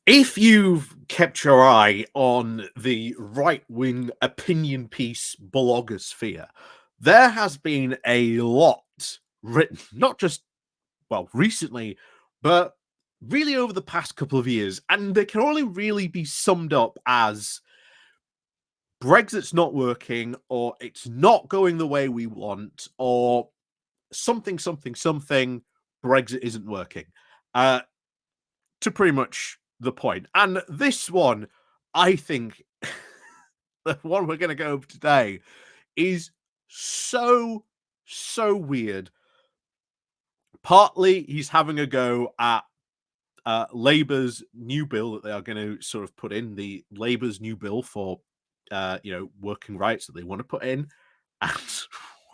If you've kept your eye on the right-wing opinion piece blogosphere, there has been a lot written, not just, well, recently, but really over the past couple of years, and they can only really be summed up as Brexit's not working, or it's not going the way we want, or something, something, something, Brexit isn't working. To pretty much the point. And this one, I think, the one we're going to go over today is so weird. Partly, he's having a go at Labour's new bill that they are going to sort of put in, the Labour's new bill for, working rights that they want to put in. And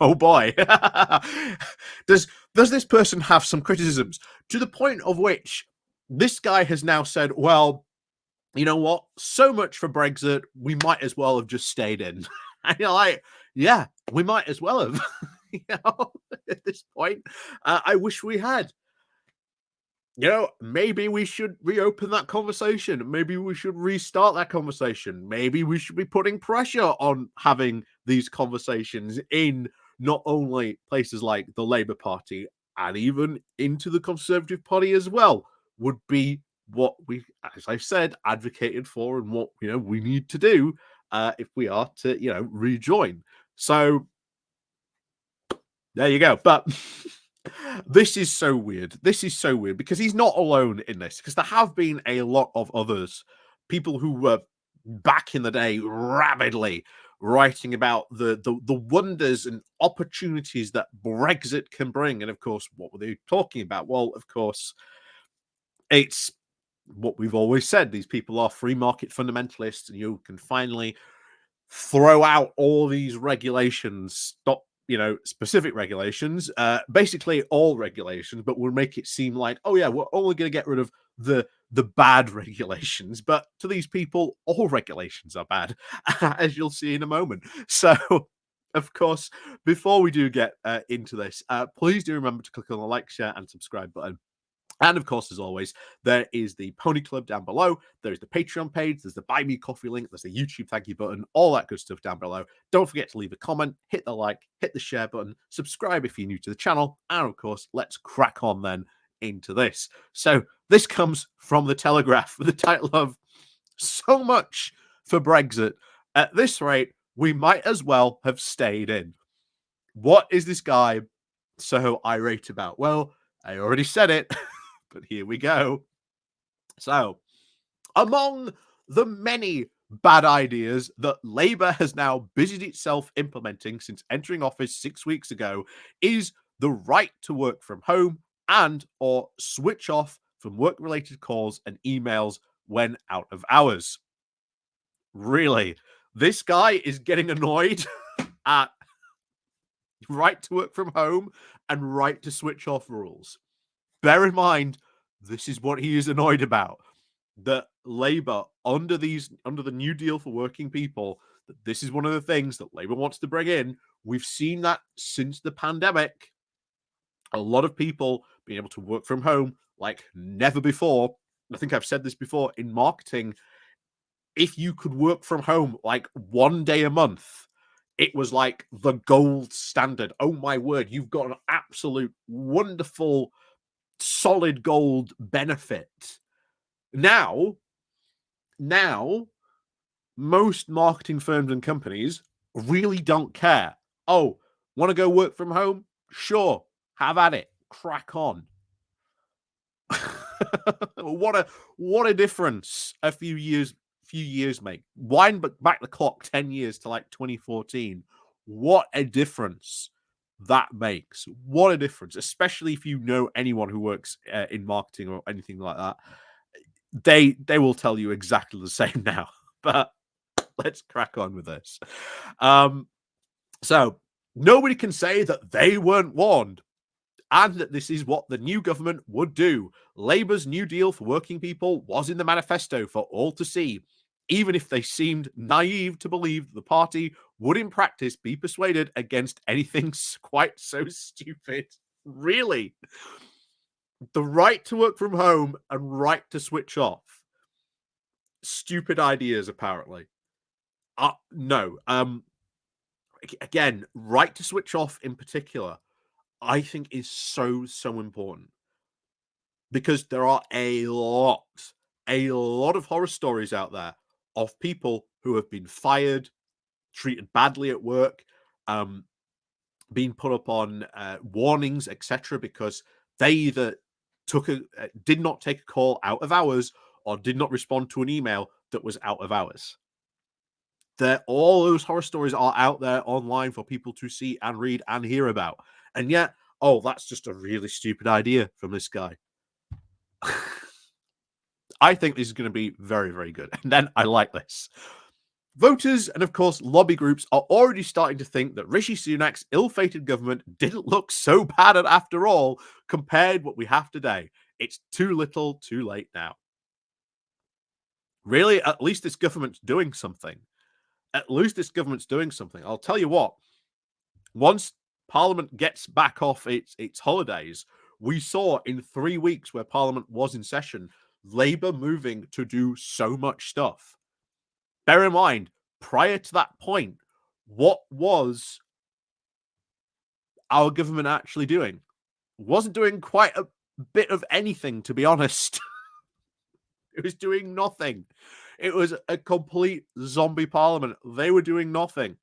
oh boy, does this person have some criticisms to the point of which this guy has now said, well, you know what? So much for Brexit, we might as well have just stayed in. And you're like, yeah, we might as well have. At this point, I wish we had. Maybe we should reopen that conversation. Maybe we should restart that conversation. Maybe we should be putting pressure on having these conversations in not only places like the Labour Party and even into the Conservative Party as well, would be what we, as I said, advocated for and what, we need to do if we are to, rejoin. So there you go. But this is so weird. This is so weird because he's not alone in this, because there have been a lot of others, people who were back in the day rabidly writing about the wonders and opportunities that Brexit can bring. And of course, what were they talking about? Well, of course, it's what we've always said. These people are free market fundamentalists, and you can finally throw out all these regulations, stop specific regulations, basically all regulations, but we'll make it seem like, oh yeah, we're only going to get rid of the bad regulations. But to these people, all regulations are bad, as you'll see in a moment. So of course, before we do get into this, please do remember to click on the like, share, and subscribe button. And of course, as always, there is the Pony Club down below. There's the Patreon page. There's the Buy Me Coffee link. There's the YouTube thank you button. All that good stuff down below. Don't forget to leave a comment, hit the like, hit the share button, subscribe if you're new to the channel. And of course, let's crack on then into this. So this comes from the Telegraph with the title of "So Much for Brexit. At this rate, we might as well have stayed in." What is this guy so irate about? Well, I already said it. But here we go. So, among the many bad ideas that Labour has now busied itself implementing since entering office 6 weeks ago is the right to work from home and or switch off from work-related calls and emails when out of hours. Really? This guy is getting annoyed at right to work from home and right to switch off rules. Bear in mind, this is what he is annoyed about. That Labour, under the New Deal for working people, that this is one of the things that Labour wants to bring in. We've seen that since the pandemic. A lot of people being able to work from home like never before. I think I've said this before in marketing. If you could work from home like one day a month, it was like the gold standard. Oh my word, you've got an absolute wonderful solid gold benefit. Now, most marketing firms and companies really don't care. Oh, want to go work from home? Sure, have at it. Crack on. what a difference a few years make. Wind back the clock 10 years to like 2014. What a difference that makes. What a difference, especially if you know anyone who works in marketing or anything like that. They will tell you exactly the same now. But let's crack on with this. So nobody can say that they weren't warned and that this is what the new government would do. Labour's New Deal for working people was in the manifesto for all to see, even if they seemed naive to believe the party would in practice be persuaded against anything quite so stupid. Really? The right to work from home and right to switch off. stupid ideas, apparently. No. Again, right to switch off in particular, I think is so important because there are a lot of horror stories out there of people who have been fired, treated badly at work, um, being put up on warnings, etc., because they either did not take a call out of hours or did not respond to an email that was out of hours. All those horror stories are out there online for people to see and read and hear about. And yet, oh, that's just a really stupid idea from this guy. I think this is going to be very, very good. And then I like this. Voters and, of course, lobby groups are already starting to think that Rishi Sunak's ill-fated government didn't look so bad after all, compared what we have today. It's too little, too late now. Really, at least this government's doing something. At least this government's doing something. I'll tell you what, once Parliament gets back off its holidays, we saw in 3 weeks where Parliament was in session, Labour moving to do so much stuff. Bear in mind, prior to that point, what was our government actually doing? Wasn't doing quite a bit of anything, to be honest. It was doing nothing. It was a complete zombie parliament. They were doing nothing.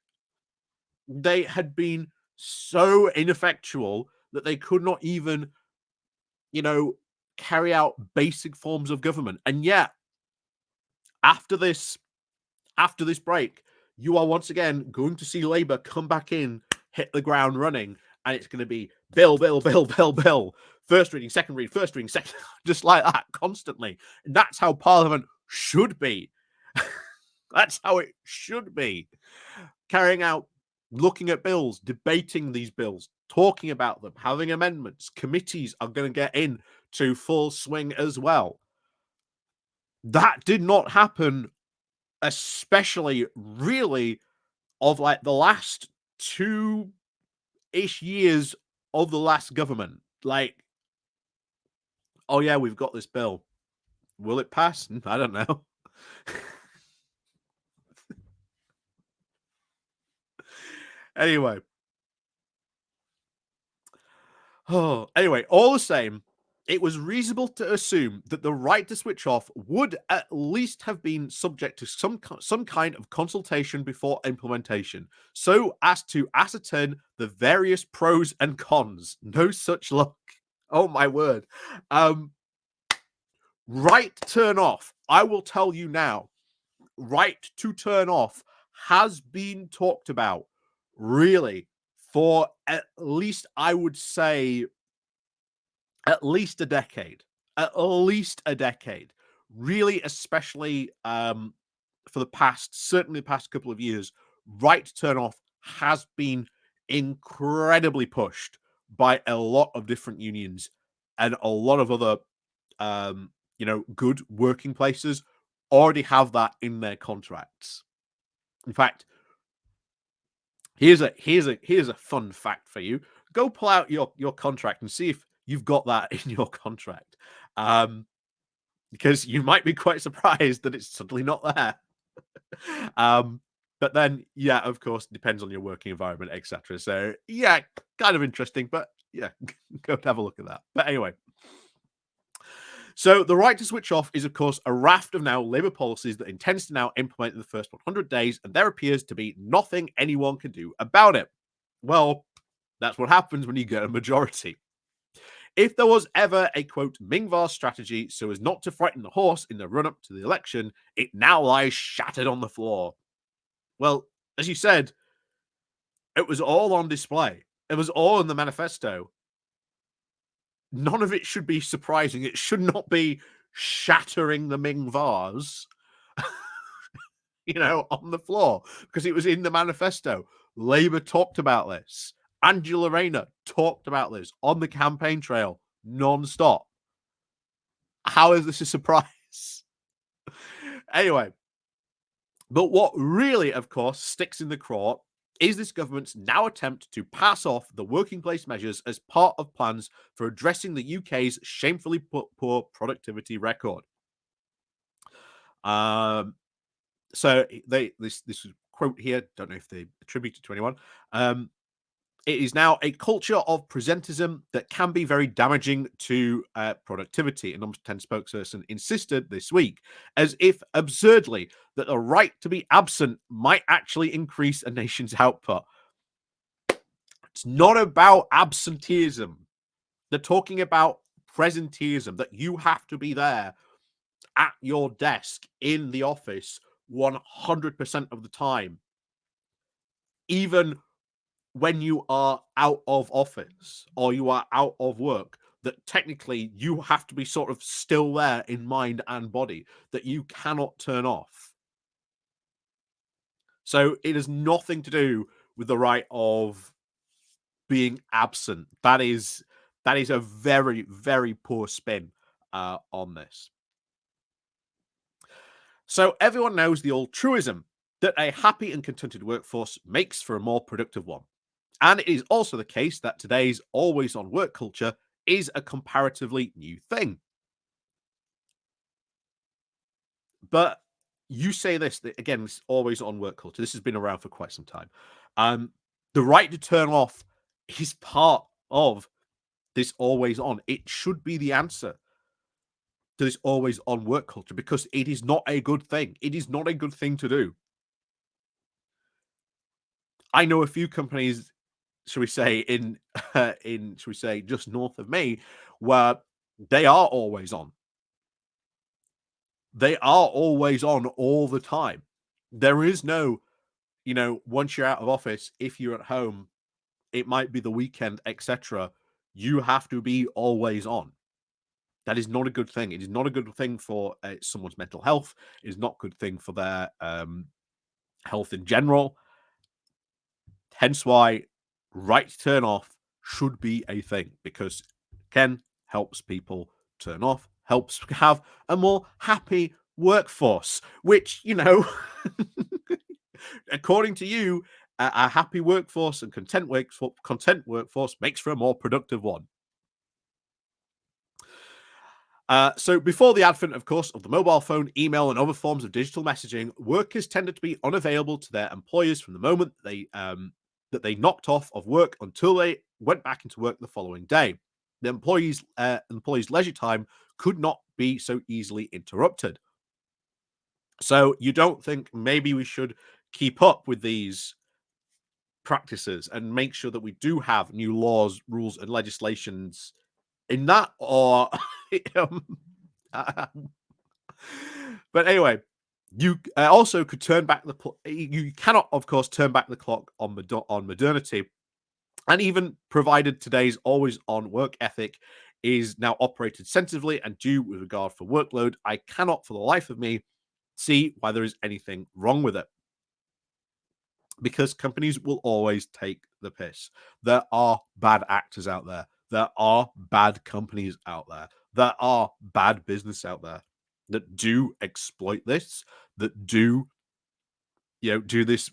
They had been so ineffectual that they could not even, carry out basic forms of government. And yet, after this break, you are once again going to see Labour come back in, hit the ground running, and it's going to be bill, bill, bill, bill, bill. First reading, second reading, first reading, second, just like that, constantly. And that's how Parliament should be. That's how it should be. Carrying out, looking at bills, debating these bills, talking about them, having amendments. Committees are going to get in to full swing as well. That did not happen, especially really of like the last 2-ish years of the last government. Like, oh yeah, we've got this bill. Will it pass? I don't know. Anyway. Anyway, all the same, it was reasonable to assume that the right to switch off would at least have been subject to some kind of consultation before implementation, so as to ascertain the various pros and cons. No such luck. Oh my word. Right turn off. I will tell you now, right to turn off has been talked about really for at least, I would say, at least a decade. At least a decade. Really, especially for certainly the past couple of years, right to turn off has been incredibly pushed by a lot of different unions and a lot of other good working places already have that in their contracts. In fact, here's a fun fact for you. Go pull out your contract and see if you've got that in your contract, because you might be quite surprised that it's suddenly not there. But then, yeah, of course, depends on your working environment, etc. So, yeah, kind of interesting, but yeah, go have a look at that. But anyway. So the right to switch off is, of course, a raft of now Labour policies that intends to now implement in the first 100 days, and there appears to be nothing anyone can do about it. Well, that's what happens when you get a majority. If there was ever a, quote, Mingvar strategy so as not to frighten the horse in the run-up to the election, it now lies shattered on the floor. Well, as you said, it was all on display. It was all in the manifesto. None of it should be surprising. It should not be shattering the Ming vase, on the floor, because it was in the manifesto. Labour talked about this. Angela Rayner talked about this on the campaign trail non-stop. How is this a surprise? Anyway, but what really, of course, sticks in the craw is this government's now attempt to pass off the working place measures as part of plans for addressing the UK's shamefully poor productivity record. Um, so this quote here, don't know if they attribute it to anyone. It is now a culture of presentism that can be very damaging to productivity. A number 10 spokesperson insisted this week, as if absurdly, that the right to be absent might actually increase a nation's output. It's not about absenteeism. They're talking about presenteeism, that you have to be there at your desk in the office 100% of the time, even when you are out of office or you are out of work, that technically you have to be sort of still there in mind and body, that you cannot turn off. So it has nothing to do with the right of being absent. That is a very, very poor spin on this. So everyone knows the old truism that a happy and contented workforce makes for a more productive one. And it is also the case that today's always on work culture is a comparatively new thing. But you say this that, again, this always on work culture. This has been around for quite some time. Um, the right to turn off is part of this always on. It should be the answer to this always on work culture because it is not a good thing. It is not a good thing to do. I know a few companies, shall we say, in shall we say just north of me, where they are always on. They are always on all the time. There is no, once you're out of office, if you're at home, it might be the weekend, etc. You have to be always on. That is not a good thing. It is not a good thing for someone's mental health. It is not a good thing for their health in general. Hence why right to turn off should be a thing because Ken helps people turn off, helps have a more happy workforce, which, according to you, a happy workforce and content workforce makes for a more productive one. So before the advent, of course, of the mobile phone, email, and other forms of digital messaging, workers tended to be unavailable to their employers from the moment that they knocked off of work until they went back into work the following day. The employees' leisure time could not be so easily interrupted. So you don't think maybe we should keep up with these practices and make sure that we do have new laws, rules, and legislations in that, or um, but anyway, you also could turn back you cannot, of course, turn back the clock on modernity, and even provided today's always on work ethic is now operated sensitively and due with regard for workload, I cannot for the life of me see why there is anything wrong with it. Because companies will always take the piss. There are bad actors out there. There are bad companies out there. There are bad business out there that do exploit this, that do, do this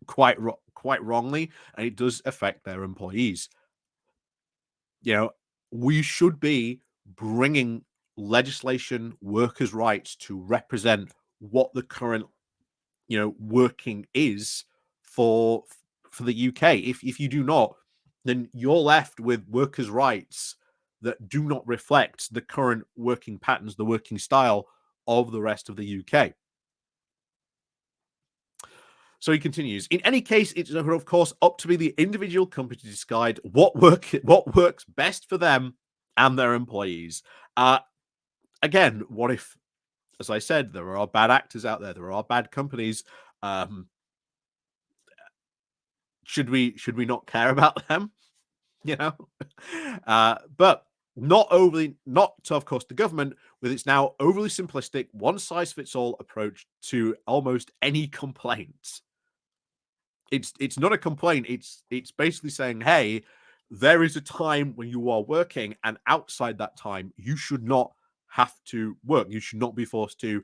quite wrongly, and it does affect their employees. We should be bringing legislation, workers' rights to represent what the current working is for the UK. If you do not, then you're left with workers' rights that do not reflect the current working patterns, the working style of the rest of the UK. So he continues. In any case, it's of course up to be the individual company to decide what works best for them and their employees. Again, what if, as I said, there are bad actors out there, there are bad companies. Should we not care about them? You know, but not to, of course, the government with its now overly simplistic, one size fits all approach to almost any complaint. It's not a complaint. It's basically saying, hey, there is a time when you are working, and outside that time, you should not have to work. You should not be forced to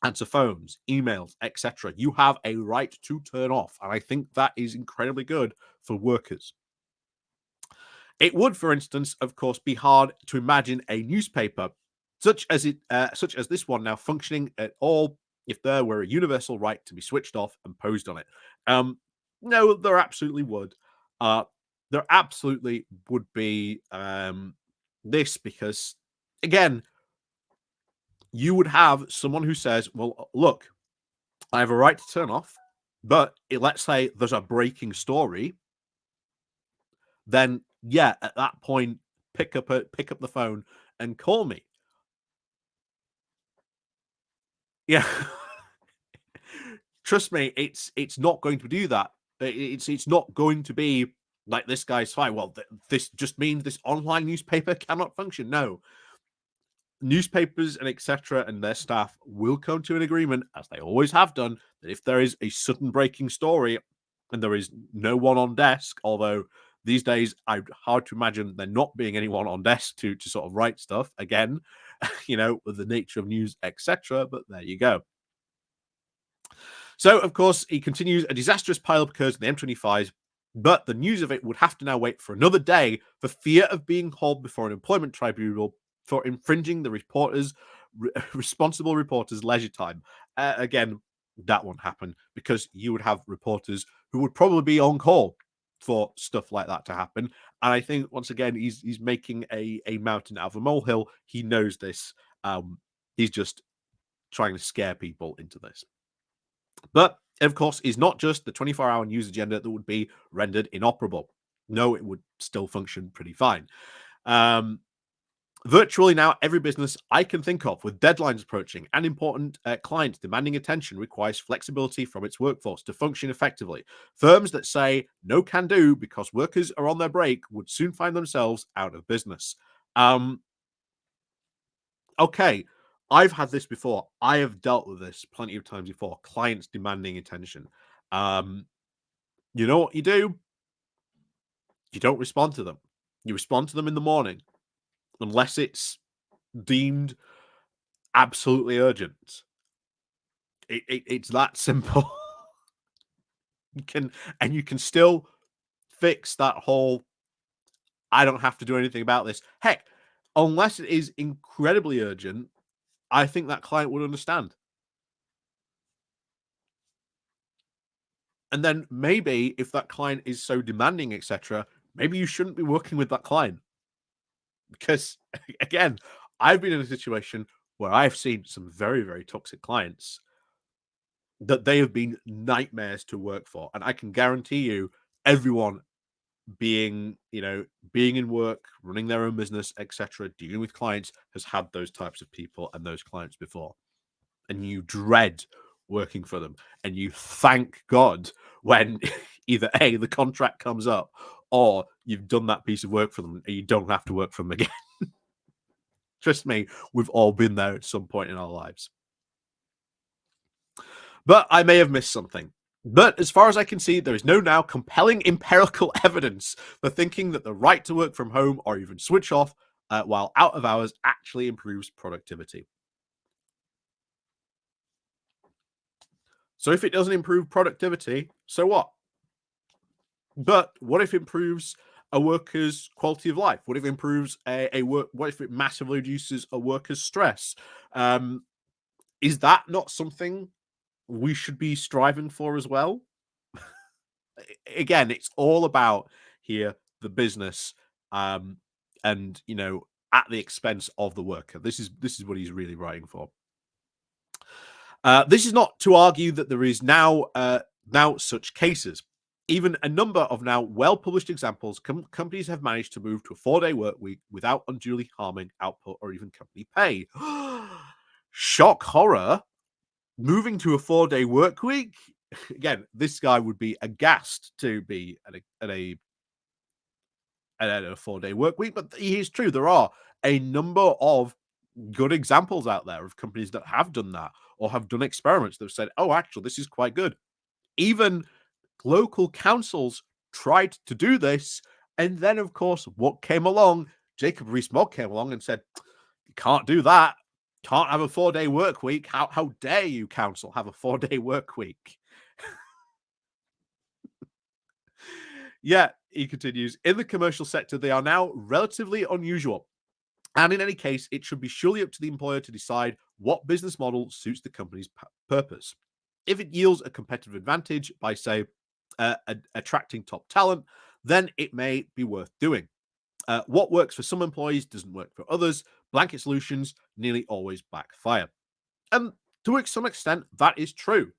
answer phones, emails, etc. You have a right to turn off. And I think that is incredibly good for workers. It would, for instance, of course, be hard to imagine a newspaper such as this one now functioning at all if there were a universal right to be switched off and posed on it. Um, no, there absolutely would. Uh, there absolutely would be this because, again, you would have someone who says, "Well, look, I have a right to turn off, but let's say there's a breaking story, then yeah, at that point, pick up the phone and call me." Yeah. Trust me, it's not going to do that. It's not going to be like this guy's fine. Well, this just means this online newspaper cannot function. No, newspapers and etc. and their staff will come to an agreement, as they always have done, that if there is a sudden breaking story and there is no one on desk, although these days I'd hard to imagine there not being anyone on desk to sort of write stuff again, with the nature of news, etc. But there you go. So, of course, he continues, a disastrous pileup occurs in the M25, but the news of it would have to now wait for another day for fear of being hauled before an employment tribunal for infringing the responsible reporters' leisure time. Again, that won't happen because you would have reporters who would probably be on call for stuff like that to happen. And I think once again, he's making a mountain out of a molehill. He knows this. He's just trying to scare people into this. But of course, it's not just the 24-hour news agenda that would be rendered inoperable. No, it would still function pretty fine. Um, Virtually now, every business I can think of with deadlines approaching and important clients demanding attention requires flexibility from its workforce to function effectively. Firms that say no can do because workers are on their break would soon find themselves out of business. Um, okay, I've had this before. I have dealt with this plenty of times before. Clients demanding attention. Um, you know what you do? You don't respond to them. You respond to them in the morning, unless it's deemed absolutely urgent. It's that simple. you can you can still fix that whole. I don't have to do anything about this. Heck, unless it is incredibly urgent, I think that client would understand. And then maybe if that client is so demanding, etc., maybe you shouldn't be working with that client because, again, I've been in a situation where I've seen some very, very toxic clients that they have been nightmares to work for. And I can guarantee you, everyone being in work, running their own business, etc., dealing with clients has had those types of people and those clients before. And you dread working for them and you thank God when either A, the contract comes up or you've done that piece of work for them and you don't have to work for them again. Trust me, we've all been there at some point in our lives. But I may have missed something. But as far as I can see, there is no now compelling empirical evidence for thinking that the right to work from home or even switch off while out of hours actually improves productivity. So if it doesn't improve productivity, so what? But what if it improves a worker's quality of life? What if it improves a work? What if it massively reduces a worker's stress? Um, is that not something we should be striving for as well? Again, it's all about here the business, um, and at the expense of the worker. This is what he's really writing for. This is not to argue that there is now such cases. Even a number of now well-published examples, companies have managed to move to a 4-day work week without unduly harming output or even company pay. Shock horror! Moving to a 4-day work week. Again, this guy would be aghast to be at a 4-day work week, but it is true. There are a number of good examples out there of companies that have done that or have done experiments that have said, oh, actually, this is quite good. Even local councils tried to do this. And then, of course, what came along? Jacob Rees-Mogg came along and said, you can't do that. Can't have a 4-day work week. How dare you, council, have a 4-day work week? Yeah, he continues. In the commercial sector, they are now relatively unusual. And in any case, it should be surely up to the employer to decide what business model suits the company's purpose. If it yields a competitive advantage by, say, attracting top talent, then it may be worth doing. What works for some employees doesn't work for others. Blanket solutions nearly always backfire. And to some extent, that is true.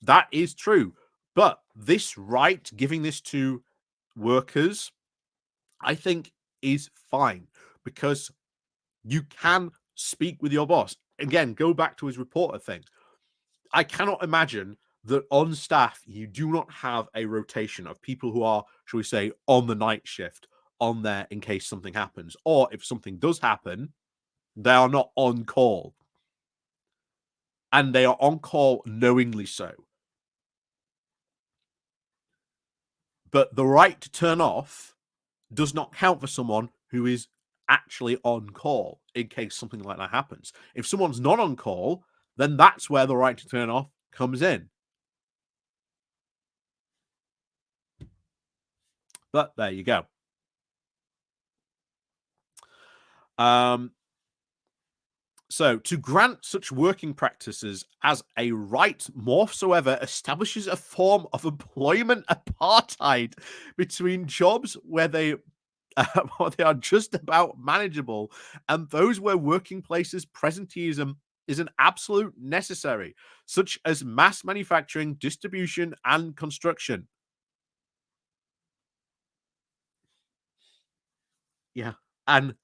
That is true. But this right, giving this to workers, I think is fine because you can speak with your boss. Again, go back to his reporter thing. I cannot imagine that on staff you do not have a rotation of people who are, shall we say, on the night shift on there in case something happens. Or if something does happen, they are not on call. And they are on call knowingly so. But the right to turn off does not count for someone who is actually on call in case something like that happens. If someone's not on call, then that's where the right to turn off comes in. But there you go. So, to grant such working practices as a right moresoever establishes a form of employment apartheid between jobs where they they are just about manageable and those where working places presenteeism is an absolute necessary, such as mass manufacturing, distribution, and construction. Yeah. And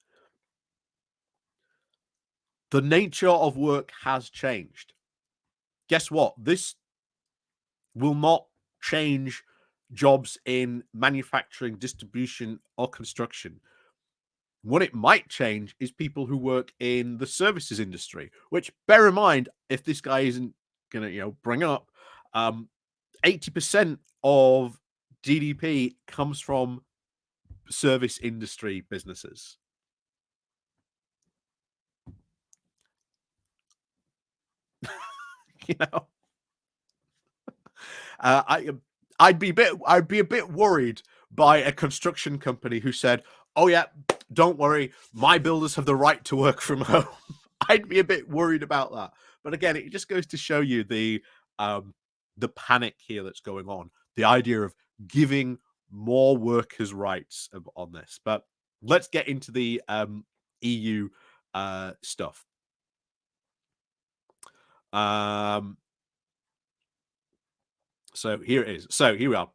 the nature of work has changed. Guess what? This will not change jobs in manufacturing, distribution, or construction. What it might change is people who work in the services industry, which bear in mind, if this guy isn't gonna, bring up, 80% of GDP comes from service industry businesses. You know, uh, I I'd be a bit worried by a construction company who said, "Oh yeah, don't worry, my builders have the right to work from home." I'd be a bit worried about that. But again, it just goes to show you the panic here that's going on. The idea of giving more workers' rights on this. But let's get into the EU stuff. Um, so here it is. So here we are.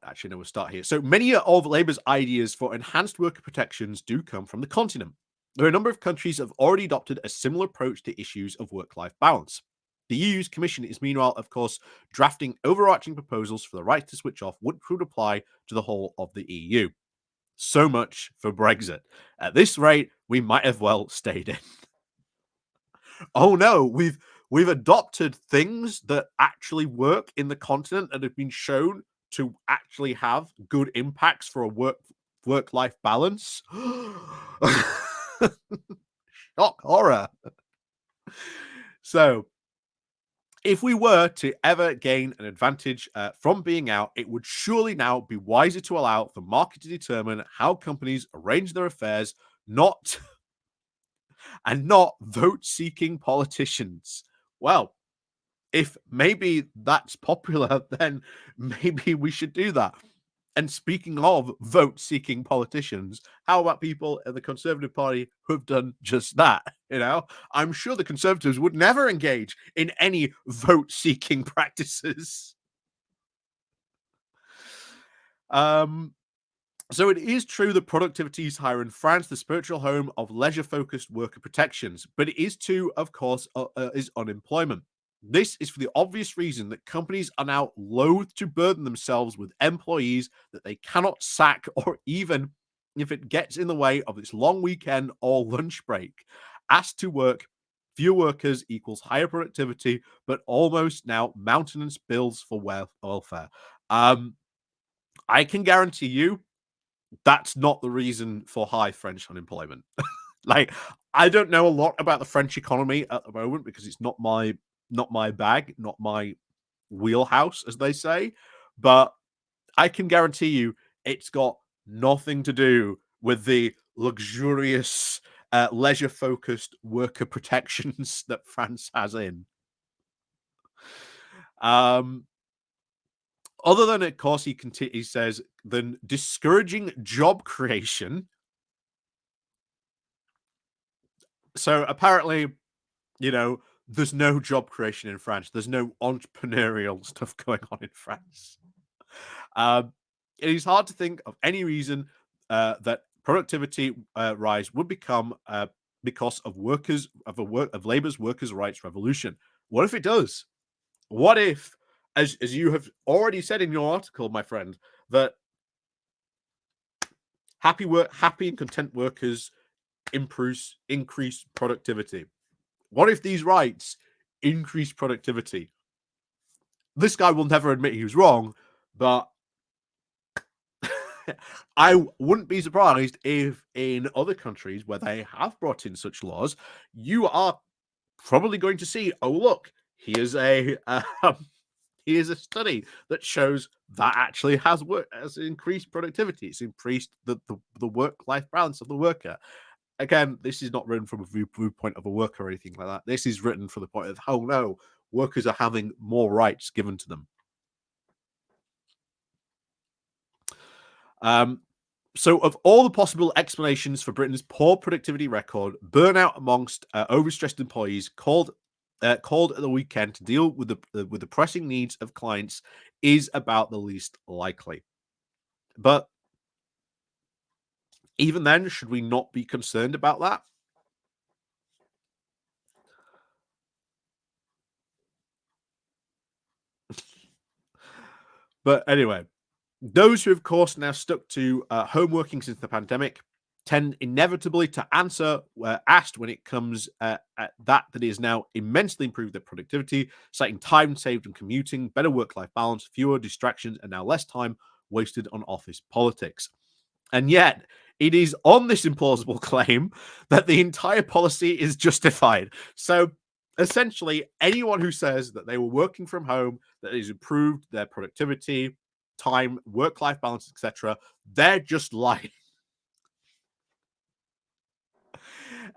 Actually, no, we'll start here. So many of Labour's ideas for enhanced worker protections do come from the continent. There are a number of countries that have already adopted a similar approach to issues of work-life balance. The EU's Commission is meanwhile, of course, drafting overarching proposals for the right to switch off, which would apply to the whole of the EU. So much for Brexit. At this rate, we might have well stayed in. Oh no, we've adopted things that actually work in the continent and have been shown to actually have good impacts for a work life balance. Shock horror. So, if we were to ever gain an advantage from being out, it would surely now be wiser to allow the market to determine how companies arrange their affairs, not and not vote-seeking politicians. Well, if maybe that's popular, then maybe we should do that. And speaking of vote-seeking politicians, how about people in the Conservative Party who have done just that? I'm sure the Conservatives would never engage in any vote-seeking practices. Um, So it is true that productivity is higher in France, the spiritual home of leisure-focused worker protections, but it is too, of course, is unemployment. This is for the obvious reason that companies are now loath to burden themselves with employees that they cannot sack, or even if it gets in the way of its long weekend or lunch break. Asked to work, fewer workers equals higher productivity, but almost now mountainous bills for welfare. Um, I can guarantee you that's not the reason for high French unemployment. Like, I don't know a lot about the French economy at the moment because it's not my bag, not my wheelhouse, as they say. But I can guarantee you it's got nothing to do with the luxurious, leisure-focused worker protections that France has in. Um, Other than, of course, he says, the discouraging job creation. So apparently, there's no job creation in France. There's no entrepreneurial stuff going on in France. Um, it is hard to think of any reason that productivity rise would become because of labor's workers' rights revolution. What if it does? What if, as you have already said in your article, my friend, that happy and content workers increase productivity? What if these rights increase productivity? This guy will never admit he was wrong, but I wouldn't be surprised if in other countries where they have brought in such laws, you are probably going to see, oh look, here's a here's a study that shows that actually has increased productivity. It's increased the work-life balance of the worker. Again, this is not written from a viewpoint of a worker or anything like that. This is written for the point of, oh no, workers are having more rights given to them. So, of all the possible explanations for Britain's poor productivity record, burnout amongst overstressed employees called at the weekend to deal with the pressing needs of clients is about the least likely. But even then, should we not be concerned about that? But anyway, those who, of course, now stuck to home working since the pandemic tend inevitably to answer asked when it comes at that is now immensely improved their productivity, citing time saved on commuting, better work-life balance, fewer distractions, and now less time wasted on office politics. And yet, it is on this implausible claim that the entire policy is justified. So essentially, anyone who says that they were working from home, that has improved their productivity, time, work-life balance, etc., they're just lying.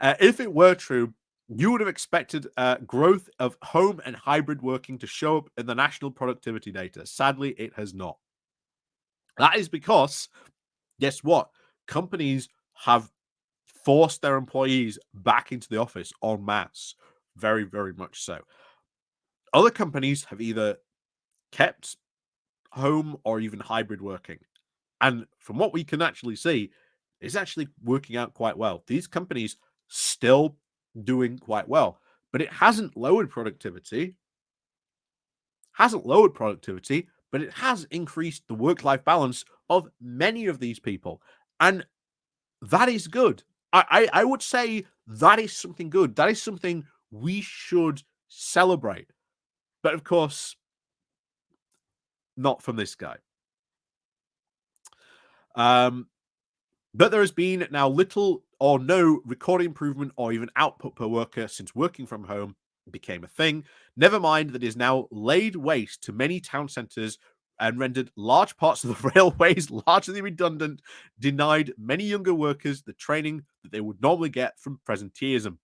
If it were true, you would have expected growth of home and hybrid working to show up in the national productivity data. Sadly, it has not. That is because, guess what? Companies have forced their employees back into the office en masse. Very, very much so. Other companies have either kept home or even hybrid working. And from what we can actually see, it's actually working out quite well. These companies still doing quite well, but it hasn't lowered productivity, but it has increased the work-life balance of many of these people. And that is good. I would say that is something good. That is something we should celebrate. But of course, not from this guy. Um, But there has been now little or no recording improvement or even output per worker since working from home became a thing. Never mind that it is now laid waste to many town centres and rendered large parts of the railways largely redundant, denied many younger workers the training that they would normally get from presenteeism.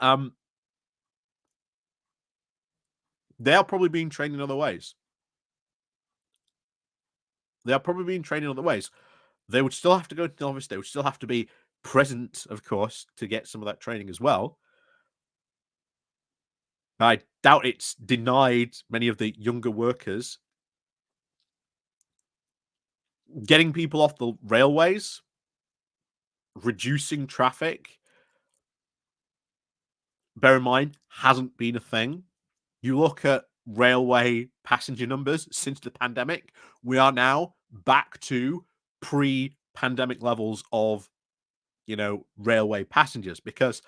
Um, they are probably being trained in other ways. They are probably being trained in other ways. They would still have to go to the office. They would still have to be present, of course, to get some of that training as well. I doubt it's denied many of the younger workers. Getting people off the railways, reducing traffic, bear in mind, hasn't been a thing. You look at railway passenger numbers since the pandemic, we are now back to pre-pandemic levels of, railway passengers, because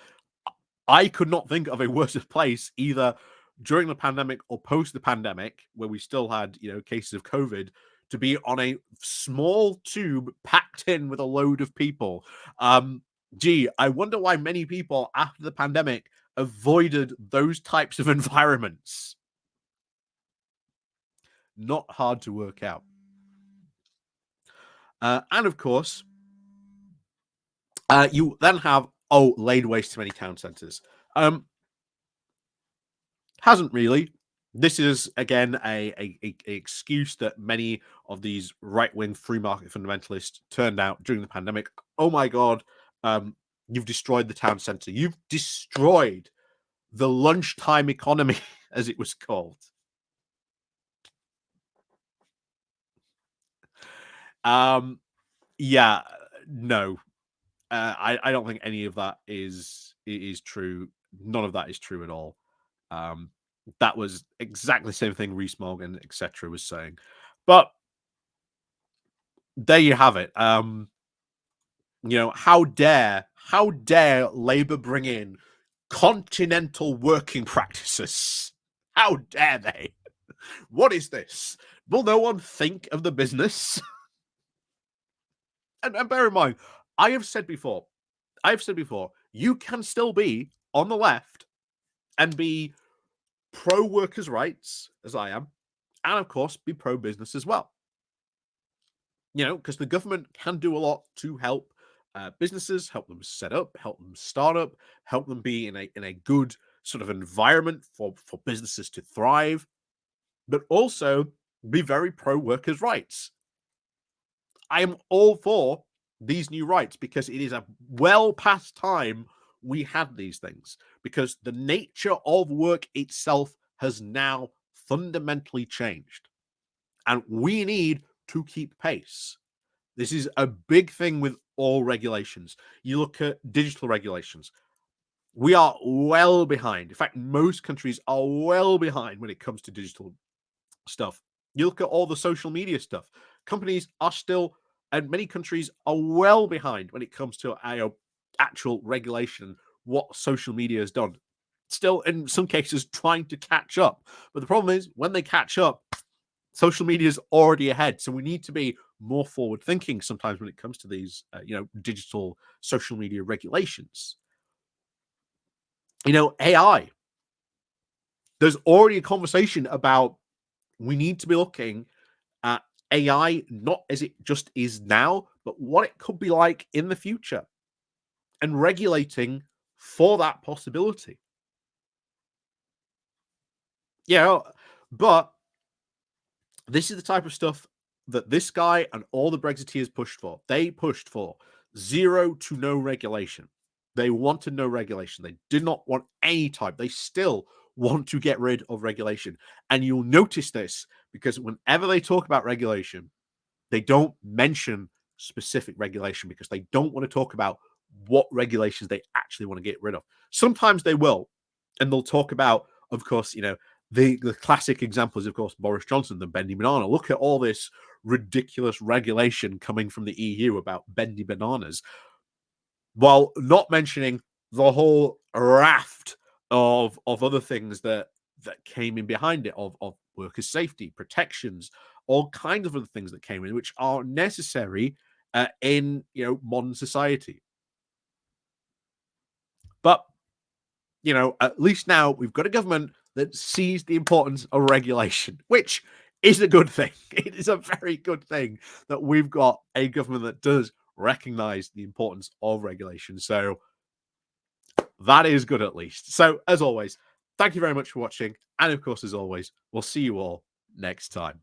I could not think of a worse place either during the pandemic or post the pandemic, where we still had, cases of COVID, to be on a small tube packed in with a load of people. I wonder why many people after the pandemic avoided those types of environments. Not hard to work out. And of course, you then have laid waste to many town centres. Hasn't really. This is again a excuse that many of these right wing free market fundamentalists turned out during the pandemic. Oh my god, you've destroyed the town centre. You've destroyed the lunchtime economy, as it was called. Um, yeah, no, I don't think any of that is true. None of that is true at all. Um, that was exactly the same thing Rees Morgan, etc., was saying. But there you have it. How dare Labour bring in continental working practices? How dare they? What is this? Will no one think of the business? And bear in mind, I have said before, you can still be on the left and be pro workers' rights, as I am, and of course be pro business as well. Because the government can do a lot to help businesses, help them set up, help them start up, help them be in a good sort of environment for businesses to thrive, but also be very pro workers' rights. I am all for these new rights because it is a well past time we had these things, because the nature of work itself has now fundamentally changed, and we need to keep pace. This is a big thing with all regulations. You look at digital regulations. We are well behind. In fact, most countries are well behind when it comes to digital stuff. You look at all the social media stuff. Companies are still, and many countries are well behind when it comes to actual regulation, what social media has done. Still, in some cases, trying to catch up. But the problem is, when they catch up, social media is already ahead. So we need to be more forward thinking sometimes when it comes to these, digital social media regulations. AI. There's already a conversation about we need to be looking at AI not as it just is now, but what it could be like in the future, and regulating for that possibility. Yeah, but this is the type of stuff that this guy and all the Brexiteers pushed for. They pushed for zero to no regulation. They wanted no regulation. They did not want any type. They still want to get rid of regulation. And you'll notice this because whenever they talk about regulation, they don't mention specific regulation because they don't want to talk about what regulations they actually want to get rid of. Sometimes they will, and they'll talk about, of course, the classic examples, of course, Boris Johnson, the bendy banana. Look at all this ridiculous regulation coming from the EU about bendy bananas, while not mentioning the whole raft of other things that came in behind it, of workers' safety, protections, all kinds of other things that came in, which are necessary in modern society. But at least now we've got a government that sees the importance of regulation, which is a good thing. It is a very good thing that we've got a government that does recognize the importance of regulation. So that is good, at least. So, as always, thank you very much for watching. And of course, as always, we'll see you all next time.